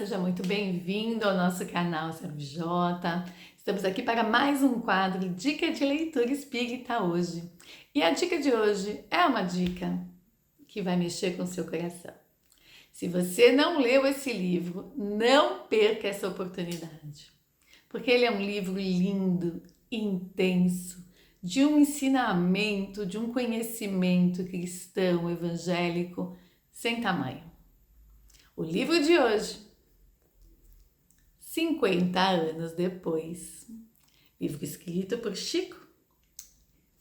seja muito bem-vindo ao nosso canal CRJ. Estamos aqui para mais um quadro Dica de Leitura Espírita hoje. E a dica de hoje é uma dica que vai mexer com o seu coração. Se você não leu esse livro, não perca essa oportunidade, porque ele é um livro lindo, intenso, de um ensinamento, de um conhecimento cristão, evangélico, sem tamanho. O livro de hoje, 50 anos depois. Livro escrito por Chico,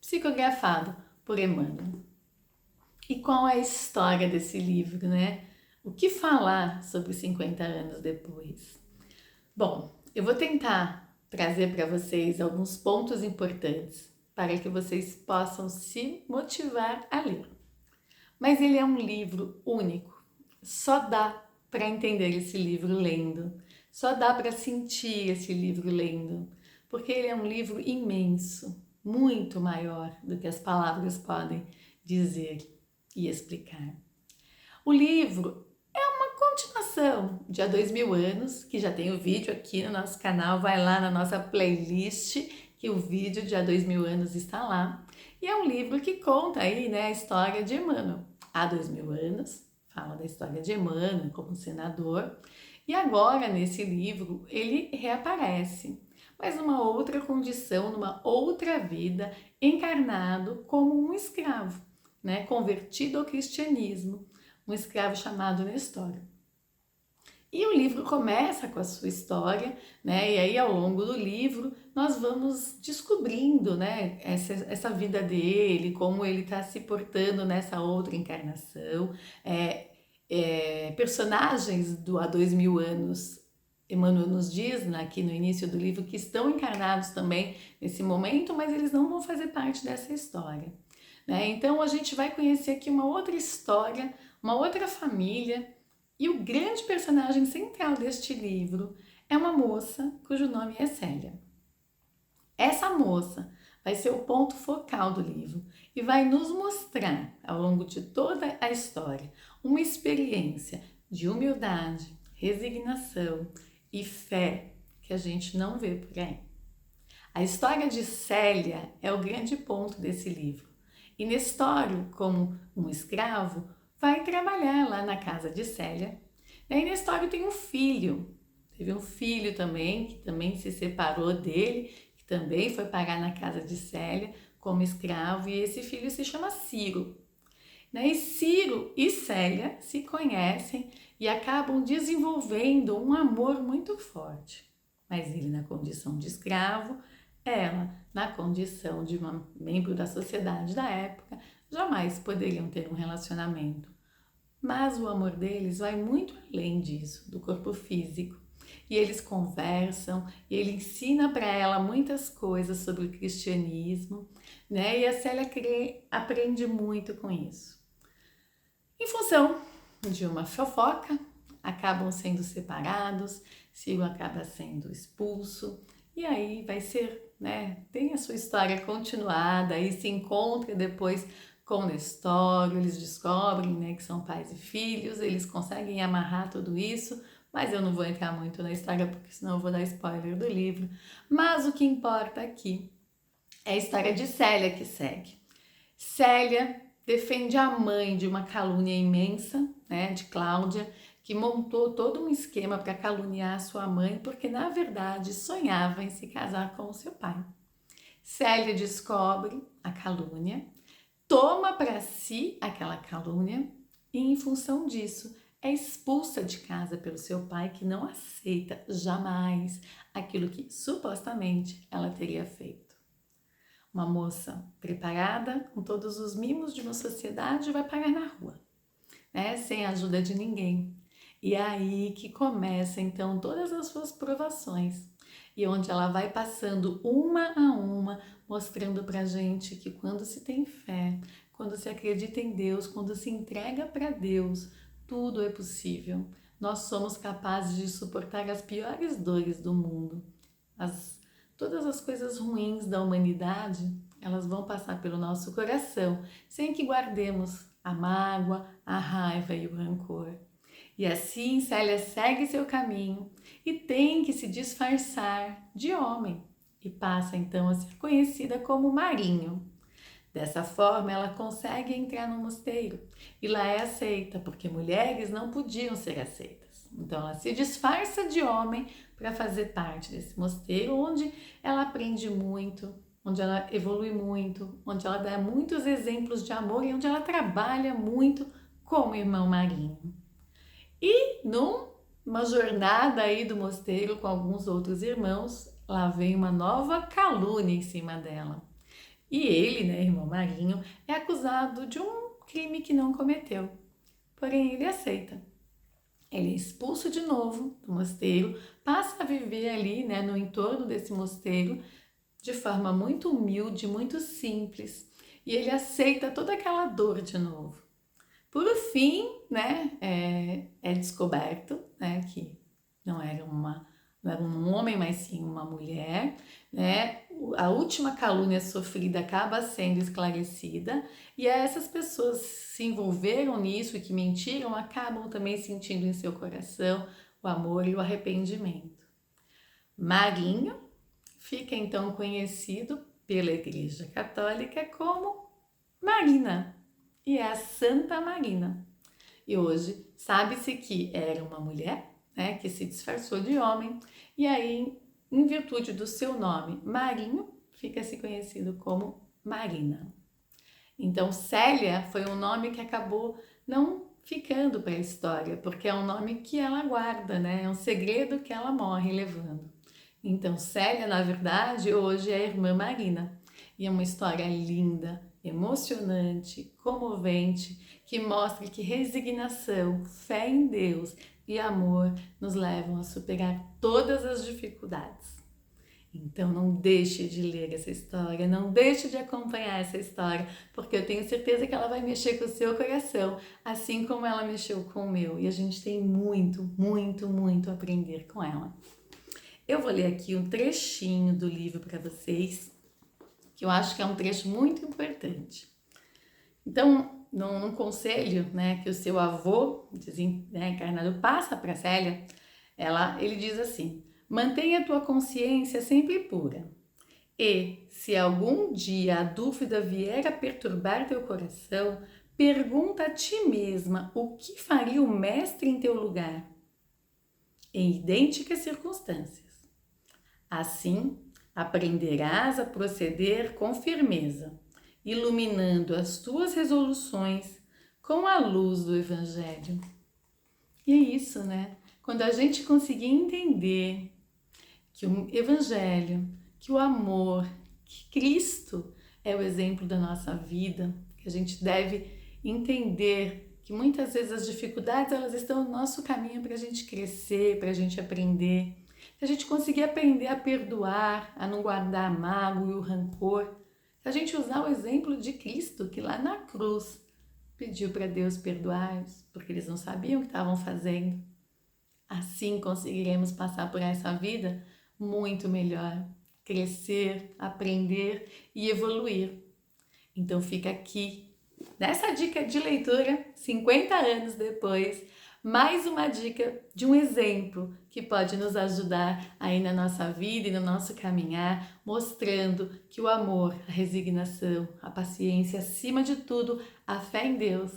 psicografado por Emmanuel. E qual é a história desse livro, né? O que falar sobre 50 anos depois? Bom, eu vou tentar trazer para vocês alguns pontos importantes para que vocês possam se motivar a ler. Mas ele é um livro único. Só dá para entender esse livro lendo. Só dá para sentir esse livro lendo. Porque ele é um livro imenso, muito maior do que as palavras podem dizer e explicar. O livro é uma continuação de Há 2000 anos, que já tem o vídeo aqui no nosso canal. Vai lá na nossa playlist, que o vídeo de Há 2000 anos está lá. E é um livro que conta aí, né, a história de Emmanuel. Há 2000 anos, fala da história de Emmanuel como senador, e agora nesse livro ele reaparece, mas numa outra condição, numa outra vida, encarnado como um escravo, né, convertido ao cristianismo, um escravo chamado Nestor. E o livro começa com a sua história, né? E aí ao longo do livro nós vamos descobrindo, né, essa vida dele, como ele está se portando nessa outra encarnação. Personagens do Há 2000 anos, Emmanuel nos diz aqui no início do livro que estão encarnados também nesse momento, mas eles não vão fazer parte dessa história, né? Então a gente vai conhecer aqui uma outra história, uma outra família. E o grande personagem central deste livro é uma moça cujo nome é Célia. Essa moça vai ser o ponto focal do livro e vai nos mostrar, ao longo de toda a história, uma experiência de humildade, resignação e fé que a gente não vê por aí. A história de Célia é o grande ponto desse livro. E Nestório, como um escravo, vai trabalhar lá na casa de Célia. E aí Nestório tem um filho. Teve um filho também, que também se separou dele, que também foi parar na casa de Célia como escravo. E esse filho se chama Ciro. E Ciro e Célia se conhecem e acabam desenvolvendo um amor muito forte. Mas ele na condição de escravo, ela na condição de uma membro da sociedade da época, jamais poderiam ter um relacionamento. Mas o amor deles vai muito além disso, do corpo físico. E eles conversam, e ele ensina para ela muitas coisas sobre o cristianismo, né? E a Célia aprende muito com isso. Em função de uma fofoca, acabam sendo separados, Ciro acaba sendo expulso, e aí vai ser, né? Tem a sua história continuada, aí se encontra depois com Nestório, eles descobrem, né, que são pais e filhos, eles conseguem amarrar tudo isso, mas eu não vou entrar muito na história porque senão eu vou dar spoiler do livro. Mas o que importa aqui é a história de Célia que segue. Célia defende a mãe de uma calúnia imensa, né, de Cláudia, que montou todo um esquema para caluniar a sua mãe, porque na verdade sonhava em se casar com o seu pai. Célia descobre a calúnia, toma para si aquela calúnia e, em função disso, é expulsa de casa pelo seu pai, que não aceita jamais aquilo que supostamente ela teria feito. Uma moça preparada, com todos os mimos de uma sociedade, vai parar na rua, né? Sem a ajuda de ninguém. E é aí que começa então todas as suas provações. E onde ela vai passando uma a uma, mostrando pra gente que quando se tem fé, quando se acredita em Deus, quando se entrega para Deus, tudo é possível. Nós somos capazes de suportar as piores dores do mundo. Todas as coisas ruins da humanidade, elas vão passar pelo nosso coração, sem que guardemos a mágoa, a raiva e o rancor. E assim Célia segue seu caminho e tem que se disfarçar de homem e passa então a ser conhecida como Marinho. Dessa forma, ela consegue entrar no mosteiro e lá é aceita, porque mulheres não podiam ser aceitas. Então, ela se disfarça de homem para fazer parte desse mosteiro, onde ela aprende muito, onde ela evolui muito, onde ela dá muitos exemplos de amor e onde ela trabalha muito com o irmão Marinho. E numa jornada aí do mosteiro com alguns outros irmãos, lá vem uma nova calúnia em cima dela. E ele, né, irmão Marinho, é acusado de um crime que não cometeu. Porém, ele aceita. Ele é expulso de novo do mosteiro, passa a viver ali, né, no entorno desse mosteiro, de forma muito humilde, muito simples. E ele aceita toda aquela dor de novo. Por fim, né, é descoberto, né, que não era um homem, mas sim uma mulher, né? A última calúnia sofrida acaba sendo esclarecida e essas pessoas se envolveram nisso e que mentiram acabam também sentindo em seu coração o amor e o arrependimento. Marinho fica então conhecido pela Igreja Católica como Marina e é a Santa Marina. E hoje sabe-se que era uma mulher, né, que se disfarçou de homem, e aí, em virtude do seu nome, Marinho, fica-se conhecido como Marina. Então, Célia foi um nome que acabou não ficando para a história, porque é um nome que ela guarda, né? É um segredo que ela morre levando. Então, Célia, na verdade, hoje é a irmã Marina. E é uma história linda, emocionante, comovente, que mostra que resignação, fé em Deus e amor nos levam a superar todas as dificuldades. Então não deixe de ler essa história, não deixe de acompanhar essa história, porque eu tenho certeza que ela vai mexer com o seu coração, assim como ela mexeu com o meu. E a gente tem muito, muito, muito a aprender com ela. Eu vou ler aqui um trechinho do livro para vocês, que eu acho que é um trecho muito importante. Então, num conselho, né, que o seu avô, né, encarnado, passa para Célia, ele diz assim: mantenha a tua consciência sempre pura. E, se algum dia a dúvida vier a perturbar teu coração, pergunta a ti mesma o que faria o mestre em teu lugar, em idênticas circunstâncias. Assim, aprenderás a proceder com firmeza, iluminando as tuas resoluções com a luz do Evangelho. E é isso, né? Quando a gente conseguir entender que o Evangelho, que o amor, que Cristo é o exemplo da nossa vida, que a gente deve entender que muitas vezes as dificuldades elas estão no nosso caminho para a gente crescer, para a gente aprender, se a gente conseguir aprender a perdoar, a não guardar a mágoa e o rancor, se a gente usar o exemplo de Cristo, que lá na cruz pediu para Deus perdoar-os, porque eles não sabiam o que estavam fazendo, assim conseguiremos passar por essa vida muito melhor, crescer, aprender e evoluir. Então fica aqui, nessa dica de leitura, 50 anos depois, mais uma dica de um exemplo que pode nos ajudar aí na nossa vida e no nosso caminhar, mostrando que o amor, a resignação, a paciência, acima de tudo, a fé em Deus,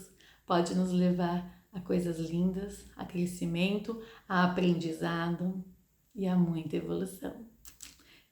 pode nos levar a coisas lindas, a crescimento, a aprendizado e a muita evolução.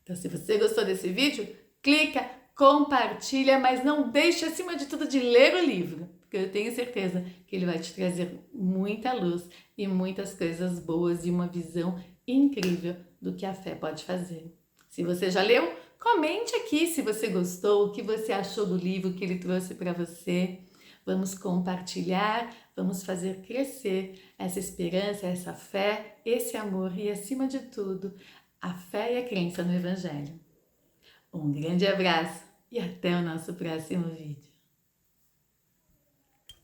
Então, se você gostou desse vídeo, clica, compartilha, mas não deixe acima de tudo de ler o livro, porque eu tenho certeza que ele vai te trazer muita luz e muitas coisas boas e uma visão incrível do que a fé pode fazer. Se você já leu, comente aqui se você gostou, o que você achou do livro que ele trouxe para você. Vamos compartilhar, vamos fazer crescer essa esperança, essa fé, esse amor e, acima de tudo, a fé e a crença no Evangelho. Um grande abraço e até o nosso próximo vídeo.